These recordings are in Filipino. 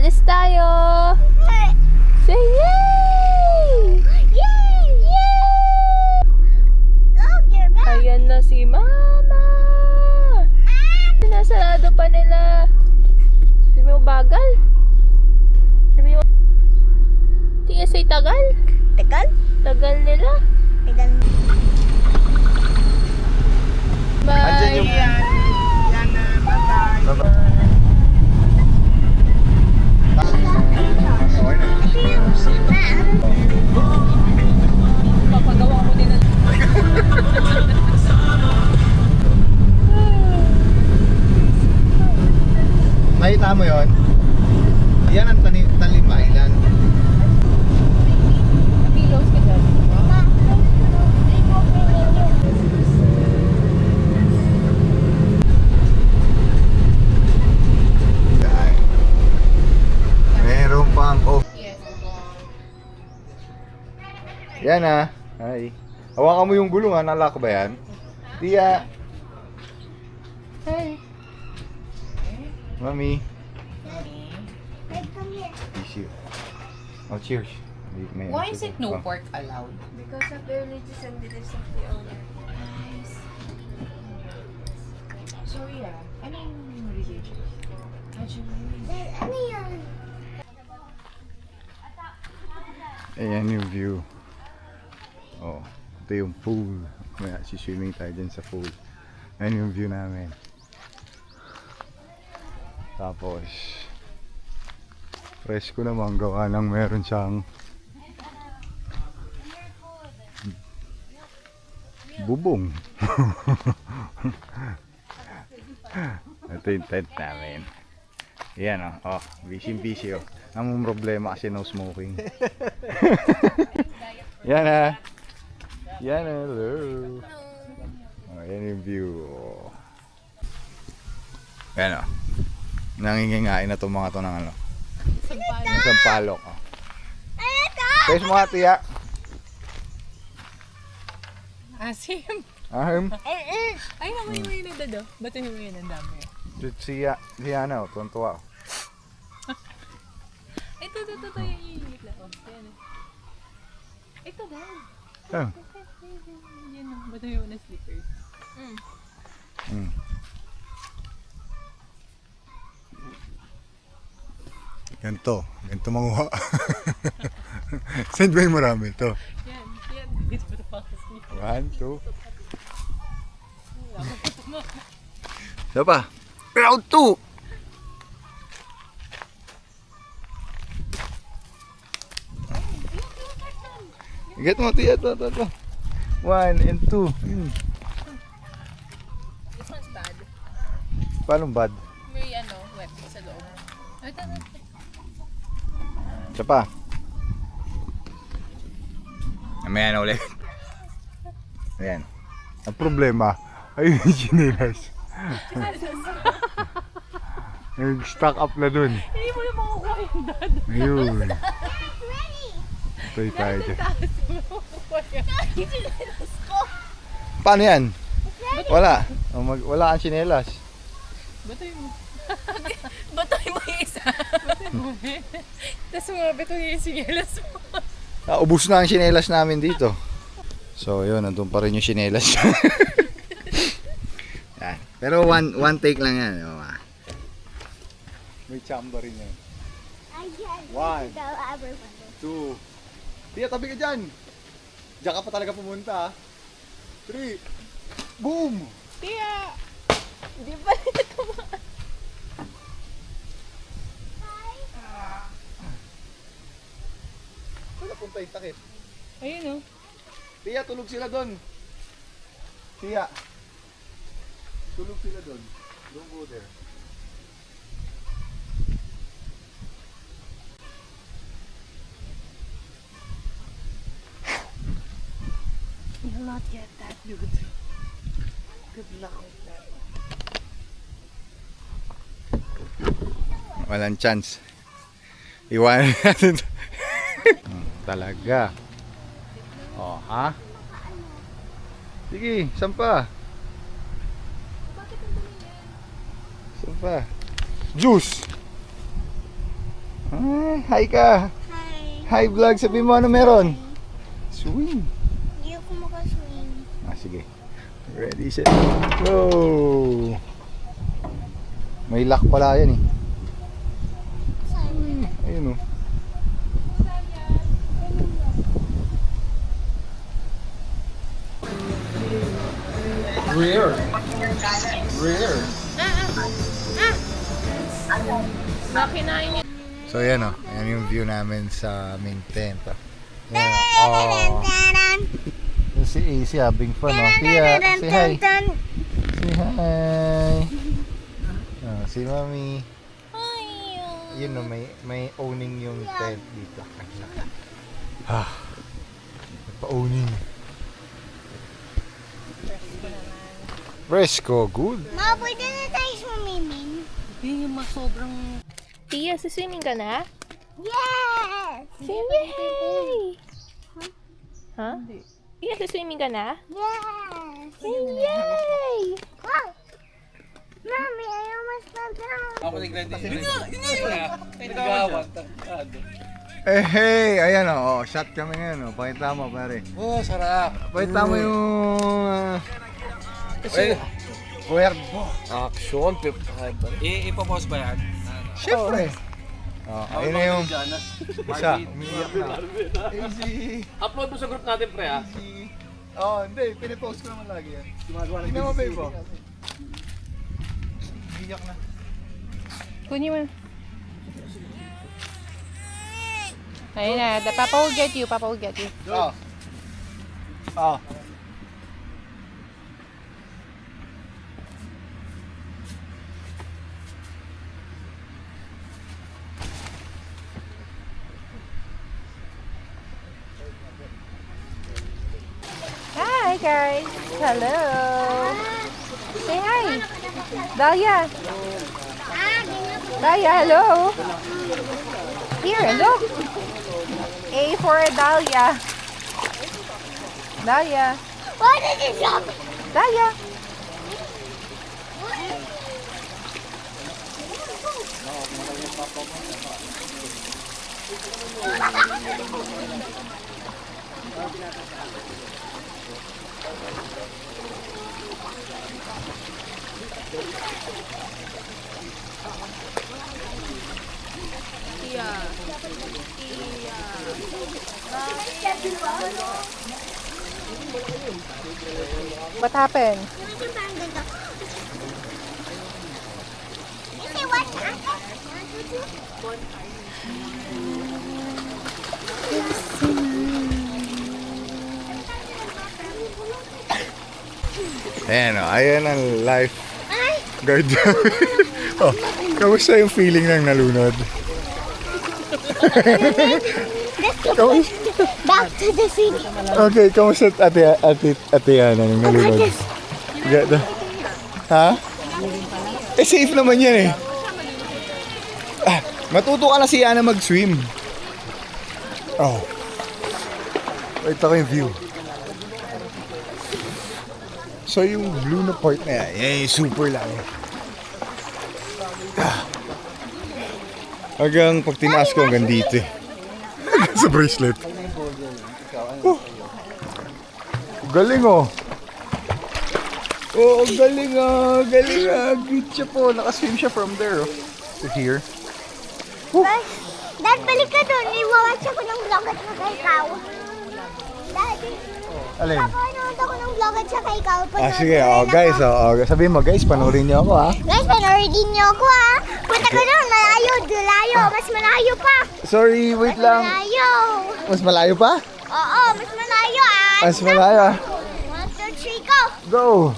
Alis tayo! Say yay! Yay! Yay! Ayan na si Mama! Nasarado pa nila. Sabi mo bagal? Sabi mo TSA tagal? Tagal? Tagal nila. Tagal. Bye! Andyan yung... Yan na, bye-bye. Bye-bye. Okay na. Papagawa ko din ng... Nakita mo yun? Yan ang Talim Island. Napilos ka dyan. Meron pang off. Yes. Yan ah. Hi. Hawakan mo yung gulong ha. Nalak ba yan? Tia. Hi. Mami. Issue. Oh, cheers. Why is it no pork allowed? Because of the religious and beliefs of the owner. Nice. So yeah, I mean religious. Ayan yung view. Oh, ito yung pool. May swimming tayo dyan sa pool. Ayan yung view namin. Tapos presko naman gawa ng meron siyang bubong. Ito yung tent namin. Yan oh, busy oh. Ang problema kasi no smoking. Yan ah. Yan hello. Oh, yan yung view. Oh. Yan oh. Nangingingain na itong mga to ng ano. Sampalok. Oh. Guys mga tiya. Asim. Ahim. Ay, naman yung yun na dado. Ba't yung yun ang dami? Siya ano, tuwan-tuwa. Ito, yung init lang. Yan. Ito, dad. Oh. Yan, ba't yung na slippers? Ganto manguha. Saan ba yung marami ito? Yan. Dito pa ito pa kasi. 1, 2. Isa pa. Round 2. Igat mo tiya to. 1 and 2. This one's bad. Paano bad? May wet sa loob. Ito. Isa pa. Mamaya na ulit. Ayan. Ang problema ay yung chinelas. Nag-stock up na dun. Hindi mo na makukuha yung dad. Ayun. Patay tayo dyan. Paano yan? Wala. Wala kang chinelas. Batoy mo. Batoy mo yung isa. Tapos mga batoy yung sinyelas mo. Ubus na ang chinelas namin dito. So yun, nandun pa rin yung chinelas. Yan. Pero one take lang yan. May chamba rin yan. 1, 2. Tia, tabi ka dyan. Diyan ka pa talaga pumunta. 3. Boom! Tia! Di ba ito ba? Saan napunta yung takip? Ayun o. Tia, tulog sila doon. Tia. Tulog sila doon. Don't go there. You'll not get that, dude. Good luck with that. Walang chance. Iwanan natin. Talaga. Oh, ha? Sige, saan pa? Saan pa? Juice! Hi ka. Hi. Hi vlog, sabihin mo ano meron? Swing. Hindi ako makaswing. Sige. Ready, set, go! May lock pala yan eh. Ayun oh. Rare. Nakinain niya. So yan oh, yan yung view namin sa main tent. Yan oh. Si Easy having fun oh. Tia, say hi. Say hi. Oh, si Mami. Yun oh, may owning yung tent dito. Pa-owning. Fresco, good. Ma, pwede na tayo swimming. Hindi yung sobrang... Tia, swimming ka na? Yes! Yay! Ha? Tia, swimming ka na? Yes! Yay! Wow! Mami, ayaw mas Hey, ayan oh, shot kami ngayon oh. Pakita mo pare. Oh, sarap. Pakita mo yung cuervo. Action. Ipopost ba yan? Siyempre. Ayun na yung isa. Umiiyak na. Easy. Upload mo sa group natin, pre, ha? Easy. Hindi. Pinipost ko naman lagi yan. Tingnan mo, babe. Umiiyak na. Kunin mo. Ayun na, Papa will get you, Papa will get you. Hi guys, hello. Say hi. Dahlia. Dahlia, hello. Here, look. A for Dahlia. Dahlia. What did you drop? Dahlia. What happened? Say what? Ayan o, ayan ang life guard. Kamusta yung feeling ng nalunod? Kamusta? Back to the city. Okay, kamusta ate Yana ng nalunod? Ha? Safe naman yan eh. Matuto ka na si Yana mag-swim. Ito ko yung view. So yung blue na part na yan, yung super lang. Hanggang pag tinaas ko hanggang dito eh. Sa bracelet. Galing oh. Galing ah. Galing ah. Good siya po. Nakaswim siya from there to here. Dad, balik ka doon. Iwawatch ako ng vlog at saka ikaw. Daddy. Alin? Papanood ako ng vlog at saka ikaw. Sige, guys. Sabihin mo guys, panoorin niyo ako ha. Guys, panoorin niyo ako ha. Punta ka doon. Malayo. Dulayo. Mas malayo pa. Sorry, wait lang. Malayo. Mas malayo pa? Oo, mas malayo ah. Mas malayo. 1, 2, 3, go. Go!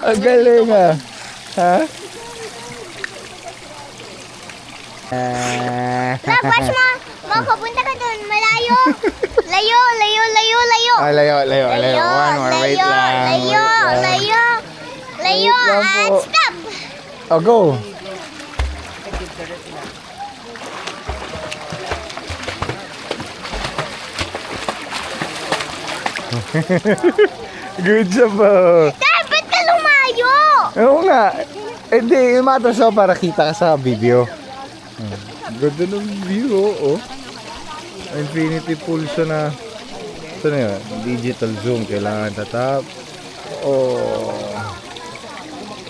Ang galing ah. Ha? Tapos mo, papunta ka doon. Malayo. Layo. Layo. One more, wait lang. Layo. Wait lang And po. stop. Go! Good job, Dad, ba't ka lumayo? Oo nga. Hindi, umatas ako para kita ka sa video. Ganda ng view, oh. Infinity pool siya na. Ito na yun, digital zoom. Kailangan tatap. Oh.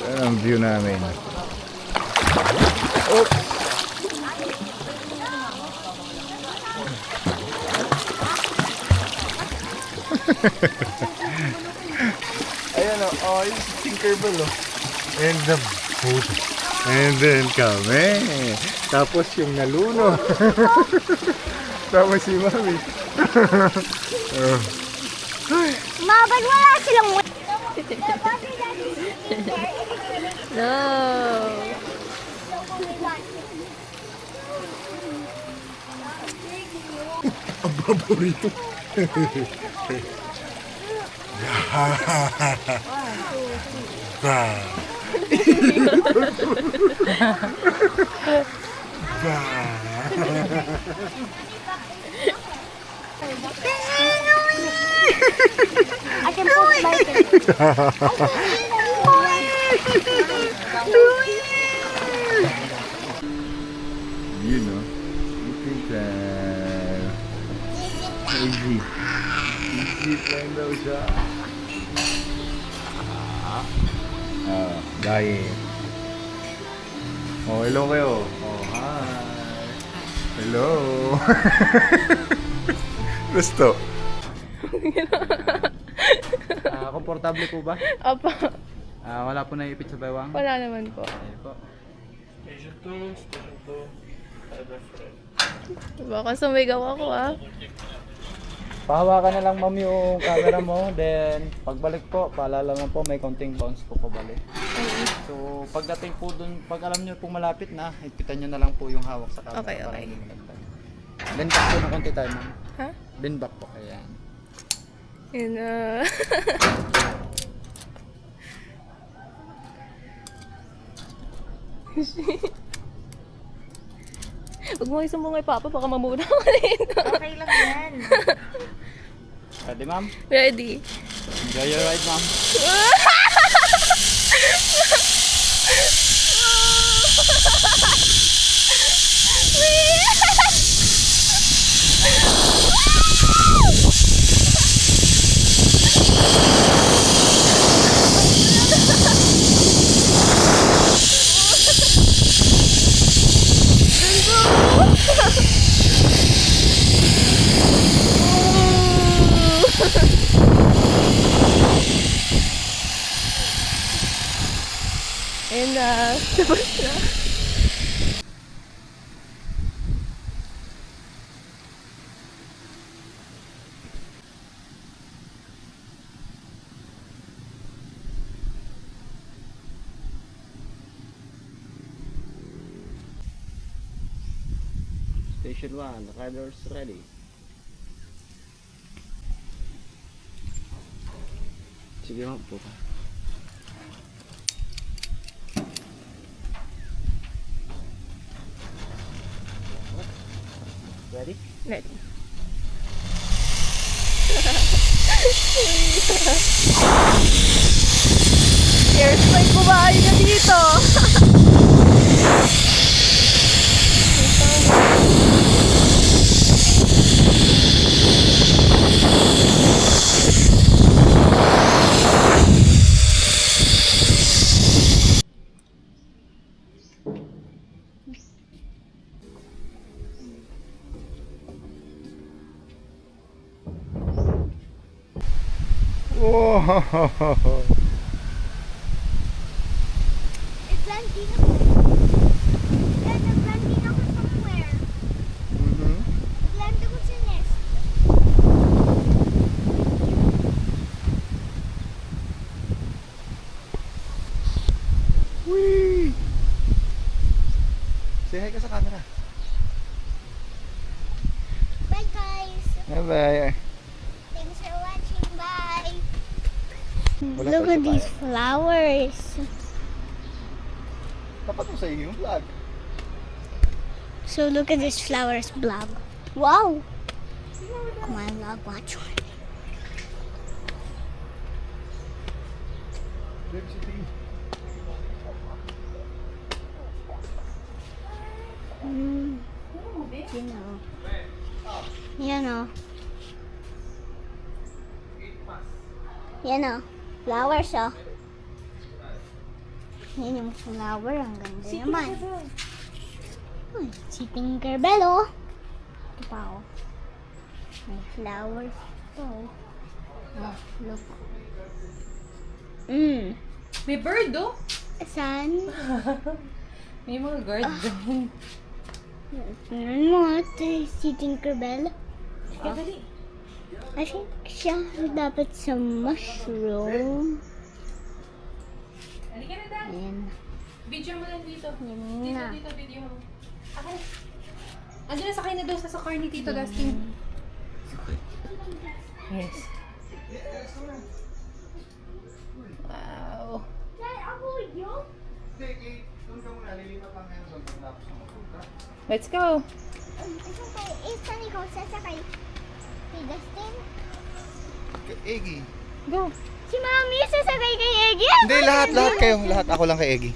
Yan ang view namin. Oh. Ayan o, oh, yung Tinkerbell o. And the boat. And then kami. Tapos yung naluno. Tapos si Mami. Ma, ba't wala silang No. Ang paborito. I can put my You know. Look at that. Easy. Easy lang daw siya. Dahil. Oh, hello kayo. Oh, hi. Hello. Gusto. Komportable po ba? Opo. Wala po naipit sa bewang? Wala naman po. Okay po. Baka sumigaw ako ah. Pahawakan na lang ma'am yung camera mo, then pagbalik po, paalala mo po may konting bounce po pabalik. So pagdating po dun, pag alam nyo pong malapit na, ipitan nyo na lang po yung hawak sa camera. Okay, para okay. hindi malaglag. Then back po ng konti tayo ma'am. Ha? Then back po, ayan. Yun Huwag mo isumbungay papa, baka mamuna ko dito. Okay lang yan. Ready ma'am? Ready? Enjoy your ride ma'am. And tapos na. Station 1, the riders ready. Sige ma'am po. Ready? Ready. Airstrike ko ba? Ayun na dito. Wow. It's landing ako. Dad, nag-landing ako somewhere. Land ako sa nest. Whee! Say hi ka sa camera. Bye guys. Bye-bye. Thanks for watching. Bye. Wala Look pa at siya these flowers. Dapat mo sa iyo yung vlog. So look at this flowers vlog. Wow. Come on, vlog, watch one. Yan o. Yan o. Flowers o. Yan yung flower. Ang ganda naman. Uy, si Tinkerbell o. Ito pa o. May flowers ito. Oh, look. May bird, oh. Saan? May mga guard doon. Tignan mo ate, si Tinkerbell. Sige, dali. I think siya dapat sa mushroom. Halika na, Dan. Ayan. Video mo lang dito. Yan na. Dito, video mo. Okay. Andiyan na, sakay na doon sa car ni Tito Dustin. Yes. Wow. Let's go. Isa ni ko sasakay kay Dustin. Eggy. Go. Si Mami sasakay kay Eggy. Hindi, lahat kayo. Lahat ako lang kay Eggy.